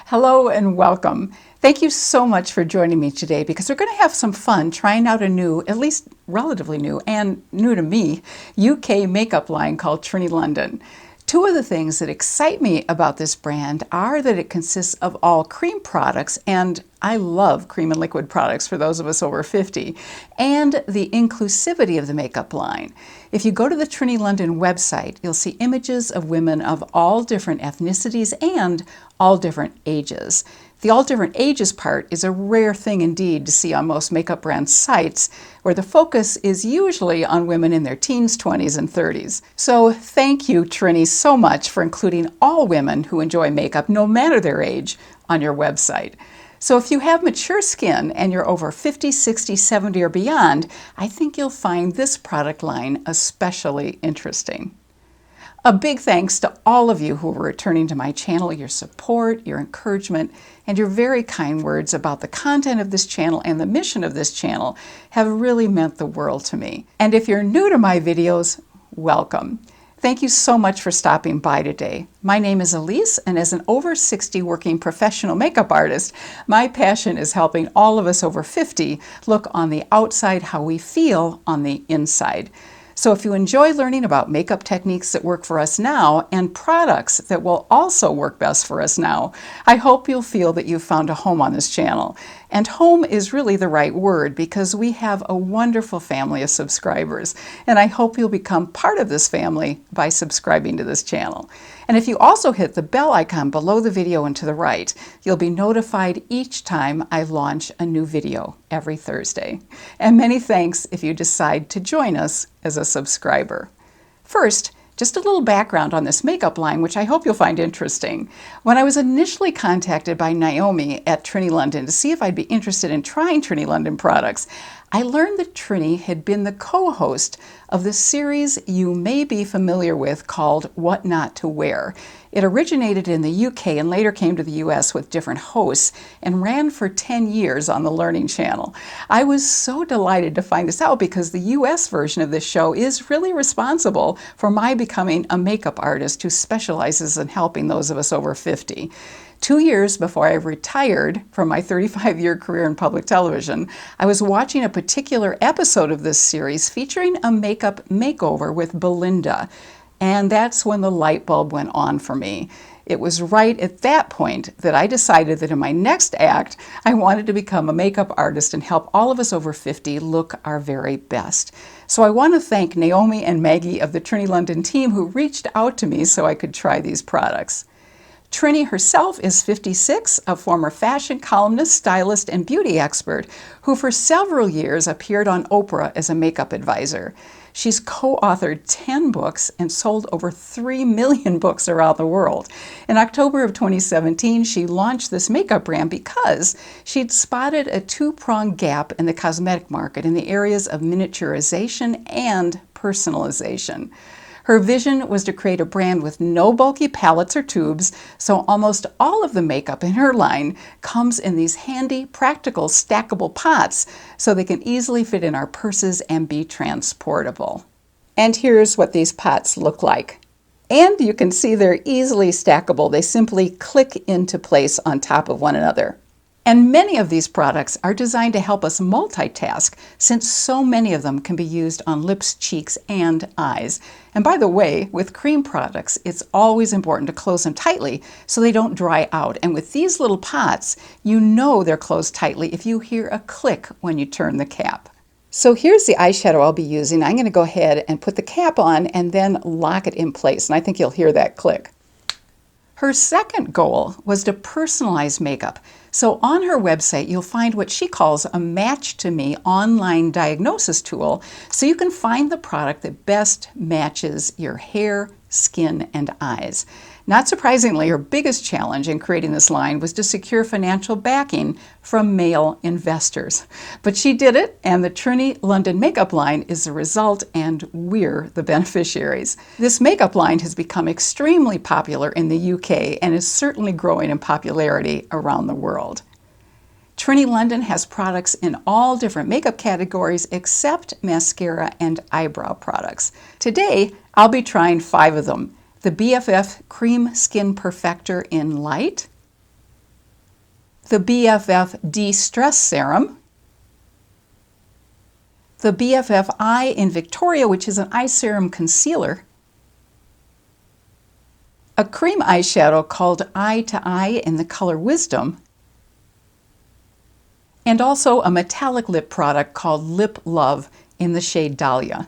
Hello and welcome. Thank you so much for joining me today because we're going to have some fun trying out a new, at least relatively new and new to me, UK makeup line called Trinny London. Two of the things that excite me about this brand are that it consists of all cream products, and I love cream and liquid products for those of us over 50, and the inclusivity of the makeup line. If you go to the Trinny London website, you'll see images of women of all different ethnicities and all different ages. The all different ages part is a rare thing indeed to see on most makeup brand sites, where the focus is usually on women in their teens, 20s, and 30s. So thank you, Trinny, so much for including all women who enjoy makeup, no matter their age, on your website. So if you have mature skin and you're over 50, 60, 70, or beyond, I think you'll find this product line especially interesting. A big thanks to all of you who are returning to my channel. Your support, your encouragement, and your very kind words about the content of this channel and the mission of this channel have really meant the world to me. And if you're new to my videos, welcome. Thank you so much for stopping by today. My name is Elise, and as an over 60 working professional makeup artist, my passion is helping all of us over 50 look on the outside how we feel on the inside. So if you enjoy learning about makeup techniques that work for us now and products that will also work best for us now, I hope you'll feel that you've found a home on this channel. And home is really the right word because we have a wonderful family of subscribers, and I hope you'll become part of this family by subscribing to this channel. And if you also hit the bell icon below the video and to the right, you'll be notified each time I launch a new video every Thursday. And many thanks if you decide to join us as a subscriber. First, just a little background on this makeup line, which I hope you'll find interesting. When I was initially contacted by Naomi at Trinny London to see if I'd be interested in trying Trinny London products, I learned that Trinny had been the co-host of the series you may be familiar with called What Not to Wear. It originated in the UK and later came to the US with different hosts and ran for 10 years on the Learning Channel. I was so delighted to find this out because the US version of this show is really responsible for my becoming a makeup artist who specializes in helping those of us over 50. 2 years before I retired from my 35-year career in public television, I was watching a particular episode of this series featuring a makeup makeover with Belinda, and that's when the light bulb went on for me. It was right at that point that I decided that in my next act, I wanted to become a makeup artist and help all of us over 50 look our very best. So I want to thank Naomi and Maggie of the Trinny London team who reached out to me so I could try these products. Trinny herself is 56, a former fashion columnist, stylist, and beauty expert who for several years appeared on Oprah as a makeup advisor. She's co-authored 10 books and sold over 3 million books around the world. In October of 2017, she launched this makeup brand because she'd spotted a two-pronged gap in the cosmetic market in the areas of miniaturization and personalization. Her vision was to create a brand with no bulky palettes or tubes, so almost all of the makeup in her line comes in these handy, practical, stackable pots so they can easily fit in our purses and be transportable. And here's what these pots look like. And you can see they're easily stackable. They simply click into place on top of one another. And many of these products are designed to help us multitask, since so many of them can be used on lips, cheeks, and eyes. And by the way, with cream products, it's always important to close them tightly so they don't dry out. And with these little pots, you know they're closed tightly if you hear a click when you turn the cap. So here's the eyeshadow I'll be using. I'm going to go ahead and put the cap on and then lock it in place. And I think you'll hear that click. Her second goal was to personalize makeup. So on her website, you'll find what she calls a Match to Me online diagnosis tool, so you can find the product that best matches your hair, skin, and eyes. Not surprisingly, her biggest challenge in creating this line was to secure financial backing from male investors. But she did it, and the Trinny London makeup line is the result, and we're the beneficiaries. This makeup line has become extremely popular in the UK and is certainly growing in popularity around the world. Trinny London has products in all different makeup categories except mascara and eyebrow products. Today, I'll be trying 5 of them. The BFF Cream Skin Perfector in Light, the BFF Distress Serum, the BFF Eye in Victoria, which is an eye serum concealer, a cream eyeshadow called Eye to Eye in the color Wisdom, and also a metallic lip product called Lip Love in the shade Dahlia.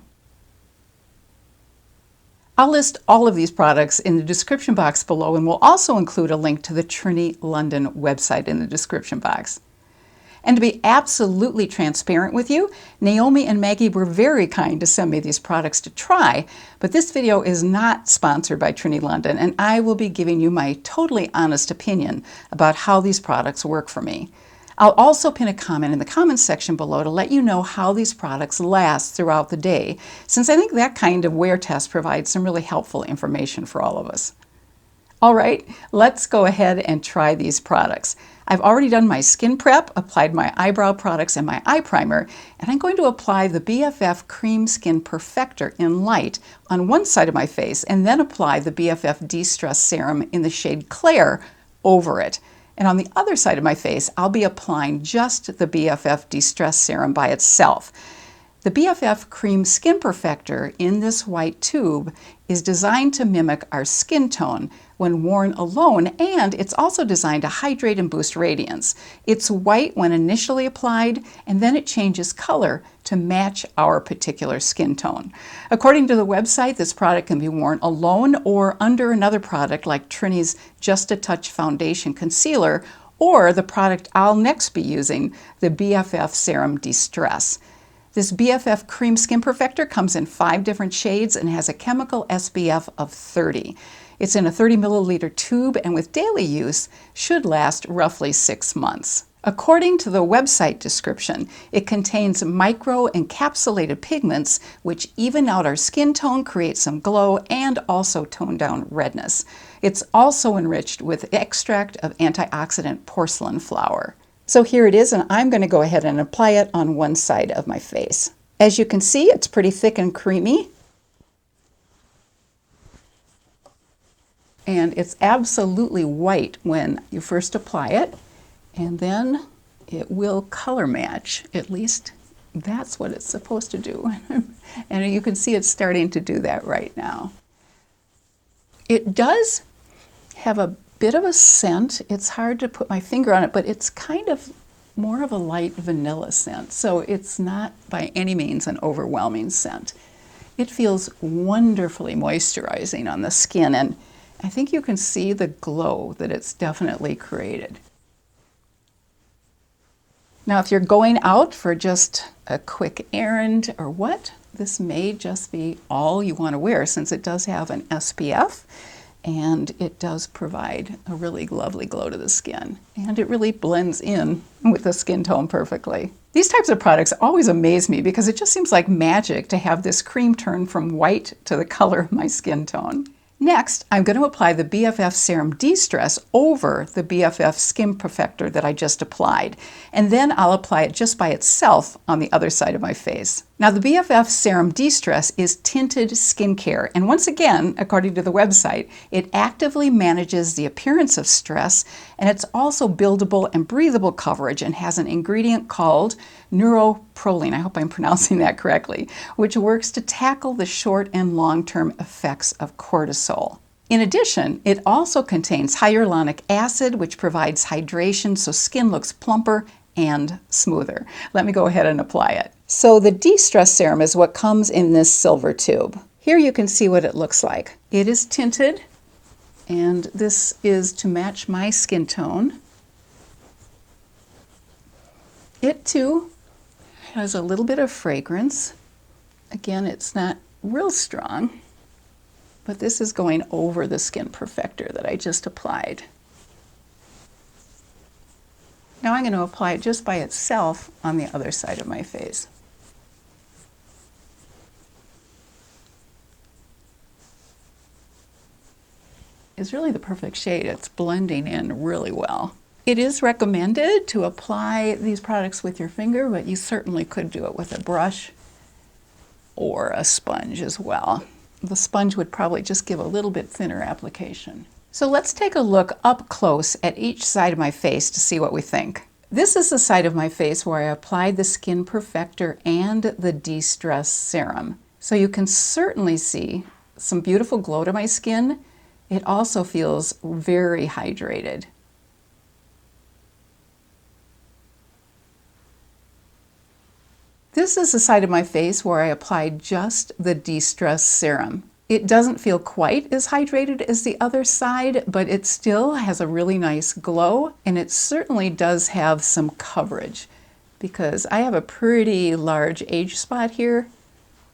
I'll list all of these products in the description box below, and we'll also include a link to the Trinny London website in the description box. And to be absolutely transparent with you, Naomi and Maggie were very kind to send me these products to try, but this video is not sponsored by Trinny London, and I will be giving you my totally honest opinion about how these products work for me. I'll also pin a comment in the comments section below to let you know how these products last throughout the day, since I think that kind of wear test provides some really helpful information for all of us. All right, let's go ahead and try these products. I've already done my skin prep, applied my eyebrow products and my eye primer, and I'm going to apply the BFF Cream Skin Perfector in light on one side of my face, and then apply the BFF Destress Serum in the shade Clair over it. And on the other side of my face, I'll be applying just the BFF Distress Serum by itself. The BFF Cream Skin Perfector in this white tube is designed to mimic our skin tone when worn alone, and it's also designed to hydrate and boost radiance. It's white when initially applied, and then it changes color to match our particular skin tone. According to the website, this product can be worn alone or under another product like Trinny's Just a Touch Foundation Concealer, or the product I'll next be using, the BFF Serum Distress. This BFF Cream Skin Perfector comes in 5 different shades and has a chemical SPF of 30. It's in a 30 milliliter tube, and with daily use should last roughly 6 months. According to the website description, it contains micro-encapsulated pigments which even out our skin tone, create some glow, and also tone down redness. It's also enriched with extract of antioxidant porcelain flower. So here it is, and I'm going to go ahead and apply it on one side of my face. As you can see, it's pretty thick and creamy. And it's absolutely white when you first apply it, and then it will color match. At least that's what it's supposed to do. And you can see it's starting to do that right now. It does have a bit of a scent. It's hard to put my finger on it, but it's kind of more of a light vanilla scent. So it's not by any means an overwhelming scent. It feels wonderfully moisturizing on the skin, and I think you can see the glow that it's definitely created. Now, if you're going out for just a quick errand or what, this may just be all you want to wear, since it does have an SPF. And it does provide a really lovely glow to the skin. And it really blends in with the skin tone perfectly. These types of products always amaze me because it just seems like magic to have this cream turn from white to the color of my skin tone. Next, I'm going to apply the BFF Serum Distress over the BFF Skin Perfector that I just applied, and then I'll apply it just by itself on the other side of my face. Now, the BFF Serum Distress is tinted skincare, and once again, according to the website, it actively manages the appearance of stress, and it's also buildable and breathable coverage, and has an ingredient called neuroproline, I hope I'm pronouncing that correctly, which works to tackle the short and long-term effects of cortisol. In addition, it also contains hyaluronic acid, which provides hydration so skin looks plumper and smoother. Let me go ahead and apply it. So the Destress Serum is what comes in this silver tube. Here you can see what it looks like. It is tinted, and this is to match my skin tone. It too has a little bit of fragrance. Again, it's not real strong, but this is going over the Skin Perfector that I just applied. Now I'm going to apply it just by itself on the other side of my face. It's really the perfect shade. It's blending in really well. It is recommended to apply these products with your finger, but you certainly could do it with a brush or a sponge as well. The sponge would probably just give a little bit thinner application. So let's take a look up close at each side of my face to see what we think. This is the side of my face where I applied the Skin Perfector and the Destress Serum. So you can certainly see some beautiful glow to my skin. It also feels very hydrated. This is the side of my face where I applied just the Destress Serum. It doesn't feel quite as hydrated as the other side, but it still has a really nice glow, and it certainly does have some coverage because I have a pretty large age spot here,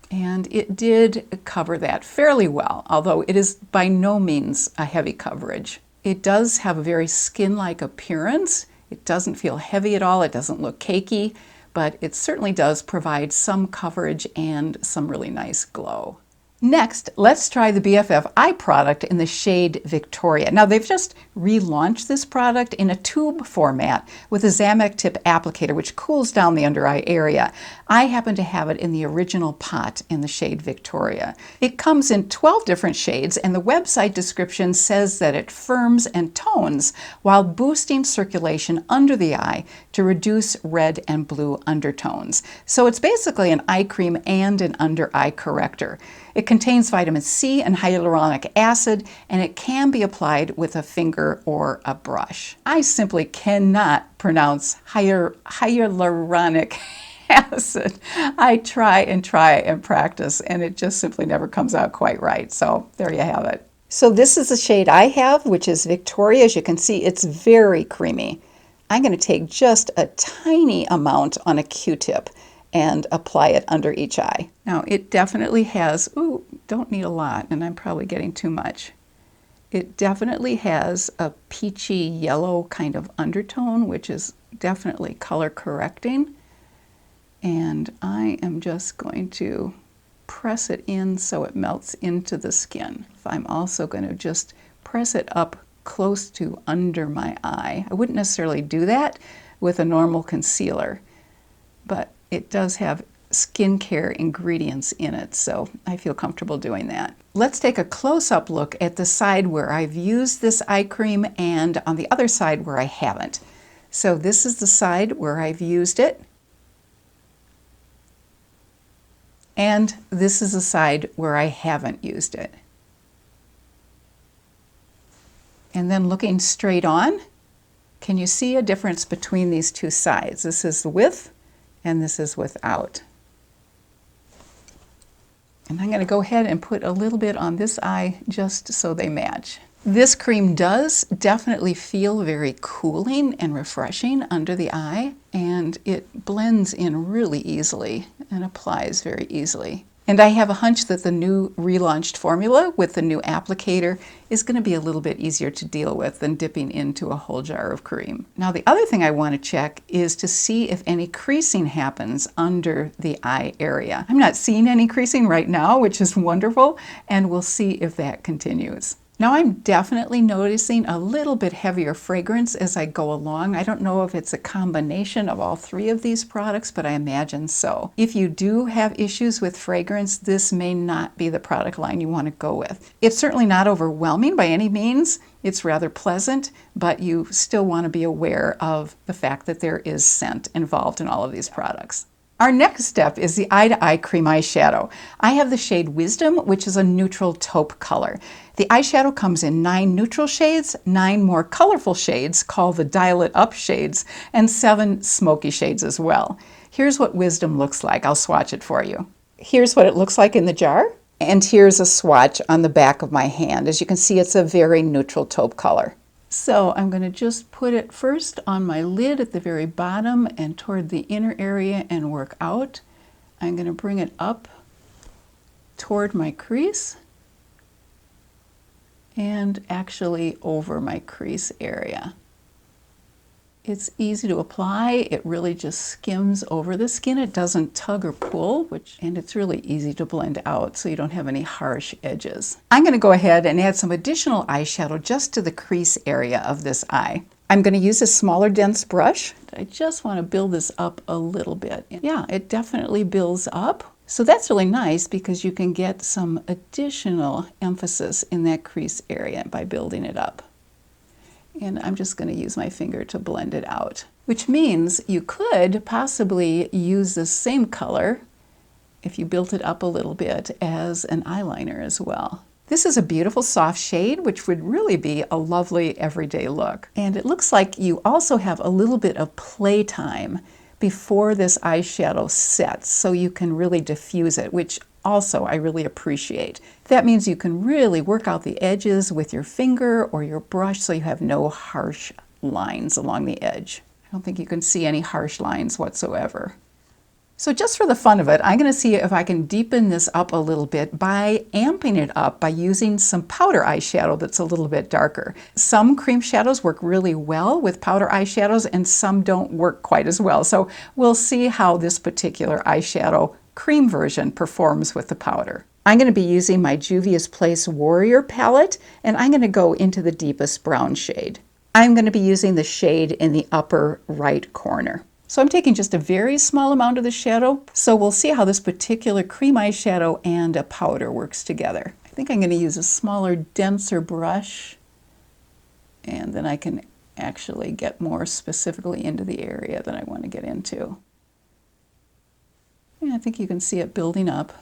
and it did cover that fairly well, although it is by no means a heavy coverage. It does have a very skin-like appearance. It doesn't feel heavy at all. It doesn't look cakey, but it certainly does provide some coverage and some really nice glow. Next, let's try the BFF Eye product in the shade Victoria. Now, they've just relaunched this product in a tube format with a Zamac tip applicator, which cools down the under eye area. I happen to have it in the original pot in the shade Victoria. It comes in 12 different shades, and the website description says that it firms and tones while boosting circulation under the eye to reduce red and blue undertones. So it's basically an eye cream and an under eye corrector. It contains vitamin C and hyaluronic acid, and it can be applied with a finger or a brush. I simply cannot pronounce hyaluronic acid. I try and practice, and it just simply never comes out quite right. So there you have it. So this is the shade I have, which is Victoria. As you can see, it's very creamy. I'm going to take just a tiny amount on a Q-tip and apply it under each eye. Now it definitely has, ooh, don't need a lot, and I'm probably getting too much. It definitely has a peachy yellow kind of undertone, which is definitely color correcting. And I am just going to press it in so it melts into the skin. I'm also going to just press it up close to under my eye. I wouldn't necessarily do that with a normal concealer, but it does have skincare ingredients in it, so I feel comfortable doing that. Let's take a close-up look at the side where I've used this eye cream and on the other side where I haven't. So this is the side where I've used it, and this is the side where I haven't used it. And then looking straight on, can you see a difference between these two sides? This is with and this is without. And I'm going to go ahead and put a little bit on this eye just so they match. This cream does definitely feel very cooling and refreshing under the eye, and it blends in really easily and applies very easily. And I have a hunch that the new relaunched formula with the new applicator is going to be a little bit easier to deal with than dipping into a whole jar of cream. Now the other thing I want to check is to see if any creasing happens under the eye area. I'm not seeing any creasing right now, which is wonderful, and we'll see if that continues. Now I'm definitely noticing a little bit heavier fragrance as I go along. I don't know if it's a combination of all three of these products, but I imagine so. If you do have issues with fragrance, this may not be the product line you want to go with. It's certainly not overwhelming by any means. It's rather pleasant, but you still want to be aware of the fact that there is scent involved in all of these products. Our next step is the To Eye Cream Eyeshadow. I have the shade Wisdom, which is a neutral taupe color. The eyeshadow comes in 9 neutral shades, 9 more colorful shades called the Dial It Up shades, and 7 smoky shades as well. Here's what Wisdom looks like. I'll swatch it for you. Here's what it looks like in the jar, and here's a swatch on the back of my hand. As you can see, it's a very neutral taupe color. So I'm going to just put it first on my lid at the very bottom and toward the inner area and work out. I'm going to bring it up toward my crease and actually over my crease area. It's easy to apply. It really just skims over the skin. It doesn't tug or pull, and it's really easy to blend out so you don't have any harsh edges. I'm going to go ahead and add some additional eyeshadow just to the crease area of this eye. I'm going to use a smaller dense brush. I just want to build this up a little bit. Yeah, it definitely builds up, So that's really nice because you can get some additional emphasis in that crease area by building it up. And I'm just going to use my finger to blend it out, which means you could possibly use the same color if you built it up a little bit as an eyeliner as well. This is a beautiful soft shade, which would really be a lovely everyday look. And it looks like you also have a little bit of playtime before this eyeshadow sets, so you can really diffuse it, which also I really appreciate. That means you can really work out the edges with your finger or your brush so you have no harsh lines along the edge. I don't think you can see any harsh lines whatsoever. So just for the fun of it, I'm going to see if I can deepen this up a little bit by amping it up by using some powder eyeshadow that's a little bit darker. Some cream shadows work really well with powder eyeshadows and some don't work quite as well. So we'll see how this particular eyeshadow cream version performs with the powder. I'm going to be using my Juvia's Place Warrior palette, and I'm going to go into the deepest brown shade. I'm going to be using the shade in the upper right corner. So I'm taking just a very small amount of the shadow, so we'll see how this particular cream eyeshadow and a powder works together. I think I'm going to use a smaller, denser brush, and then I can actually get more specifically into the area that I want to get into. And I think you can see it building up.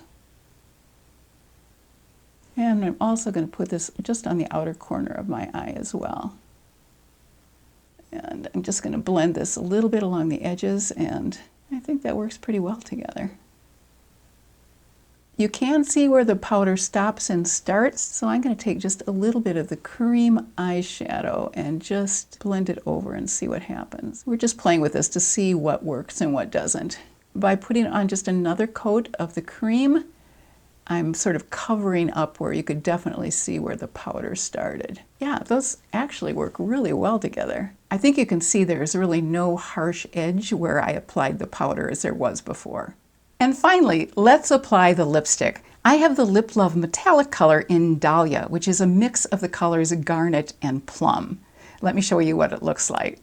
And I'm also going to put this just on the outer corner of my eye as well. And I'm just going to blend this a little bit along the edges, and I think that works pretty well together. You can see where the powder stops and starts, so I'm going to take just a little bit of the cream eyeshadow and just blend it over and see what happens. We're just playing with this to see what works and what doesn't. By putting on just another coat of the cream, I'm sort of covering up where you could definitely see where the powder started. Yeah, those actually work really well together. I think you can see there's really no harsh edge where I applied the powder as there was before. And finally, let's apply the lipstick. I have the Lip Love metallic color in Dahlia, which is a mix of the colors Garnet and Plum. Let me show you what it looks like.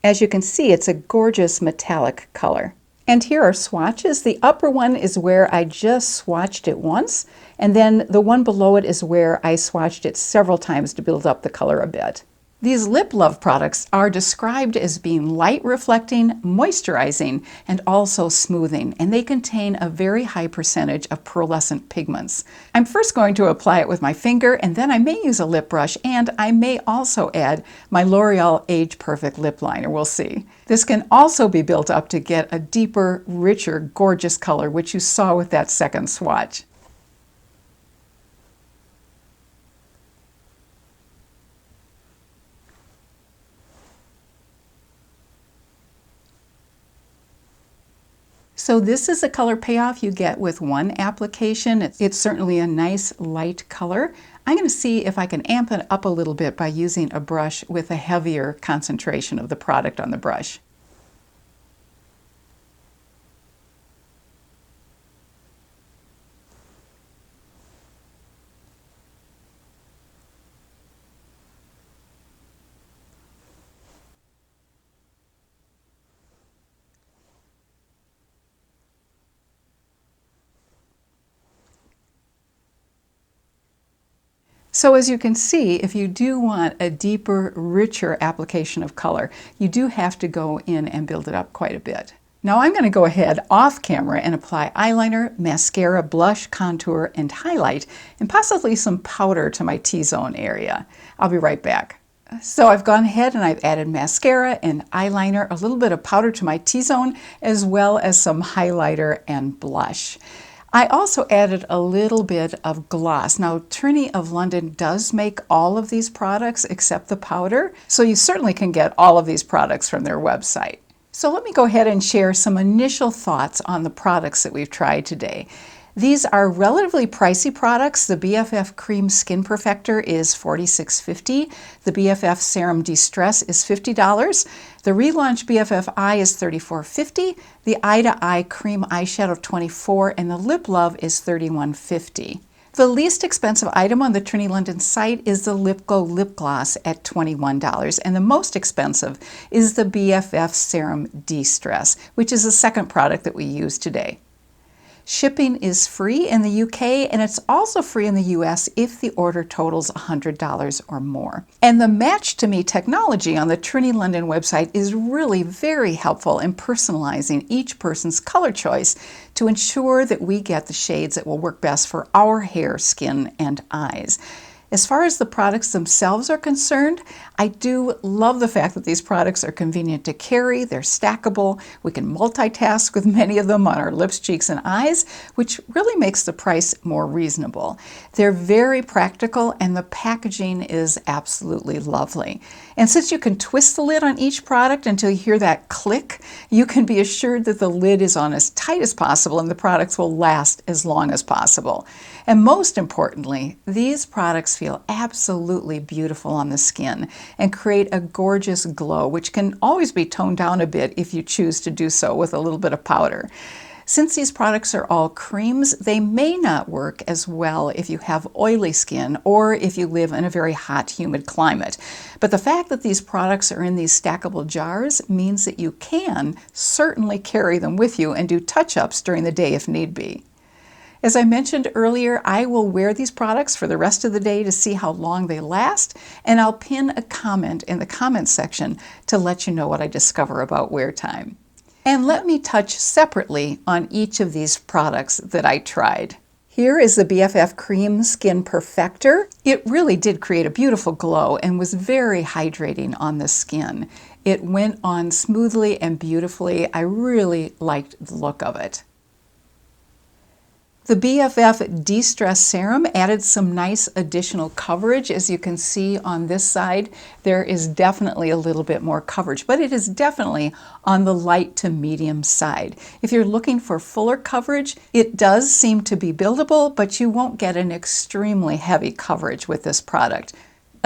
As you can see, it's a gorgeous metallic color. And here are swatches. The upper one is where I just swatched it once, and then the one below it is where I swatched it several times to build up the color a bit. These Lip Love products are described as being light reflecting, moisturizing, and also smoothing, and they contain a very high percentage of pearlescent pigments. I'm first going to apply it with my finger, and then I may use a lip brush, and I may also add my L'Oreal Age Perfect lip liner. We'll see. This can also be built up to get a deeper, richer, gorgeous color, which you saw with that second swatch. So this is the color payoff you get with one application. It's certainly a nice light color. I'm going to see if I can amp it up a little bit by using a brush with a heavier concentration of the product on the brush. So as you can see, if you do want a deeper, richer application of color, you do have to go in and build it up quite a bit. Now I'm going to go ahead off camera and apply eyeliner, mascara, blush, contour, and highlight, and possibly some powder to my T-zone area. I'll be right back. So I've gone ahead and I've added mascara and eyeliner, a little bit of powder to my T-zone, as well as some highlighter and blush. I also added a little bit of gloss. Now, Trinny of London does make all of these products except the powder, so you certainly can get all of these products from their website. So let me go ahead and share some initial thoughts on the products that we've tried today. These are relatively pricey products. The BFF Cream Skin Perfector is $46.50. The BFF Serum Distress is $50. The relaunched BFF Eye is $34.50. The To Eye Cream Eyeshadow $24, and the Lip Love is $31.50. The least expensive item on the Trinny London site is the Lip Glow Lip Gloss at $21, and the most expensive is the Bff Serum De-Stress, which is the second product that we use today. Shipping is free in the UK, and it's also free in the US if the order totals $100 or more. And the Match to Me technology on the Trinny London website is really very helpful in personalizing each person's color choice to ensure that we get the shades that will work best for our hair, skin, and eyes. As far as the products themselves are concerned, I do love the fact that these products are convenient to carry, they're stackable, we can multitask with many of them on our lips, cheeks, and eyes, which really makes the price more reasonable. They're very practical and the packaging is absolutely lovely. And since you can twist the lid on each product until you hear that click, you can be assured that the lid is on as tight as possible and the products will last as long as possible. And most importantly, these products feel absolutely beautiful on the skin and create a gorgeous glow, which can always be toned down a bit if you choose to do so with a little bit of powder. Since these products are all creams, they may not work as well if you have oily skin or if you live in a very hot, humid climate. But the fact that these products are in these stackable jars means that you can certainly carry them with you and do touch-ups during the day if need be. As I mentioned earlier, I will wear these products for the rest of the day to see how long they last, and I'll pin a comment in the comments section to let you know what I discover about wear time. And let me touch separately on each of these products that I tried. Here is the BFF Cream Skin Perfector. It really did create a beautiful glow and was very hydrating on the skin. It went on smoothly and beautifully. I really liked the look of it. The BFF Distress Serum added some nice additional coverage. As you can see on this side, there is definitely a little bit more coverage, but it is definitely on the light to medium side. If you're looking for fuller coverage, it does seem to be buildable, but you won't get an extremely heavy coverage with this product.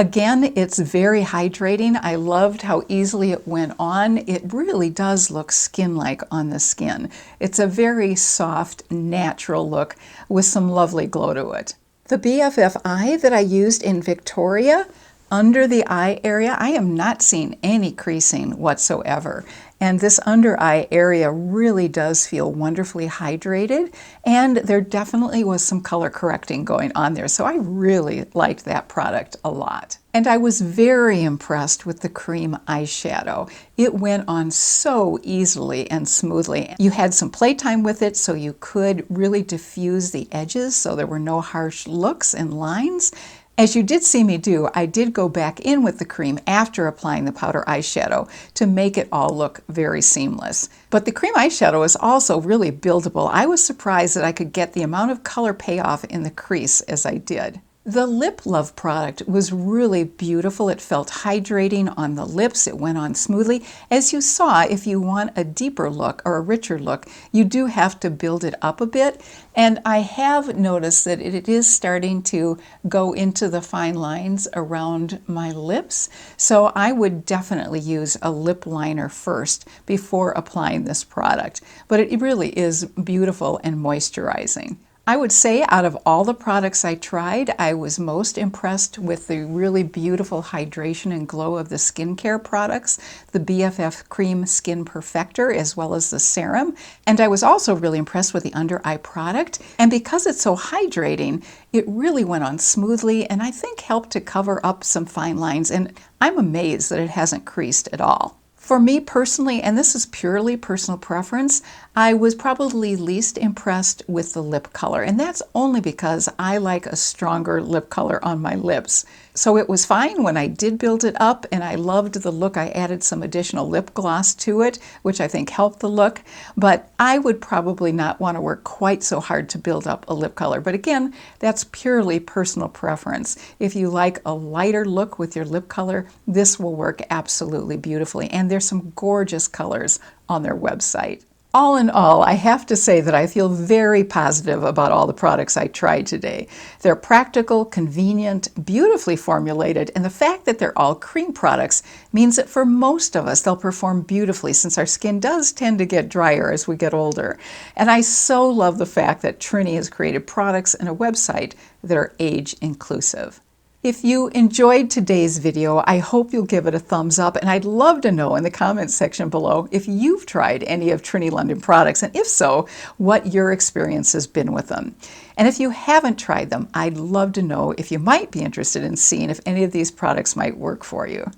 Again, it's very hydrating. I loved how easily it went on. It really does look skin-like on the skin. It's a very soft, natural look with some lovely glow to it. The BFF Eye that I used in Victoria, under the eye area, I am not seeing any creasing whatsoever. And this under eye area really does feel wonderfully hydrated, and there definitely was some color correcting going on there. So I really liked that product a lot. And I was very impressed with the cream eyeshadow. It went on so easily and smoothly. You had some playtime with it, so you could really diffuse the edges so there were no harsh looks and lines. As you did see me do, I did go back in with the cream after applying the powder eyeshadow to make it all look very seamless. But the cream eyeshadow is also really buildable. I was surprised that I could get the amount of color payoff in the crease as I did. The Lip Love product was really beautiful. It felt hydrating on the lips. It went on smoothly. As you saw, if you want a deeper look or a richer look, you do have to build it up a bit. And I have noticed that it is starting to go into the fine lines around my lips. So I would definitely use a lip liner first before applying this product. But it really is beautiful and moisturizing. I would say out of all the products I tried, I was most impressed with the really beautiful hydration and glow of the skincare products, the BFF Cream Skin Perfector, as well as the serum. And I was also really impressed with the under eye product. And because it's so hydrating, it really went on smoothly and I think helped to cover up some fine lines. And I'm amazed that it hasn't creased at all. For me personally, and this is purely personal preference, I was probably least impressed with the lip color, and that's only because I like a stronger lip color on my lips. So it was fine when I did build it up, and I loved the look. I added some additional lip gloss to it, which I think helped the look, but I would probably not want to work quite so hard to build up a lip color. But again, that's purely personal preference. If you like a lighter look with your lip color, this will work absolutely beautifully, and there's some gorgeous colors on their website. All in all, I have to say that I feel very positive about all the products I tried today. They're practical, convenient, beautifully formulated, and the fact that they're all cream products means that for most of us, they'll perform beautifully since our skin does tend to get drier as we get older. And I so love the fact that Trinny has created products and a website that are age inclusive. If you enjoyed today's video, I hope you'll give it a thumbs up, and I'd love to know in the comments section below if you've tried any of Trinny London products, and if so, what your experience has been with them. And if you haven't tried them, I'd love to know if you might be interested in seeing if any of these products might work for you.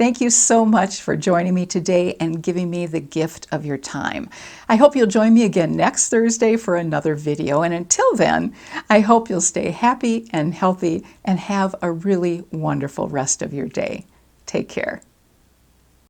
Thank you so much for joining me today and giving me the gift of your time. I hope you'll join me again next Thursday for another video. And until then, I hope you'll stay happy and healthy and have a really wonderful rest of your day. Take care.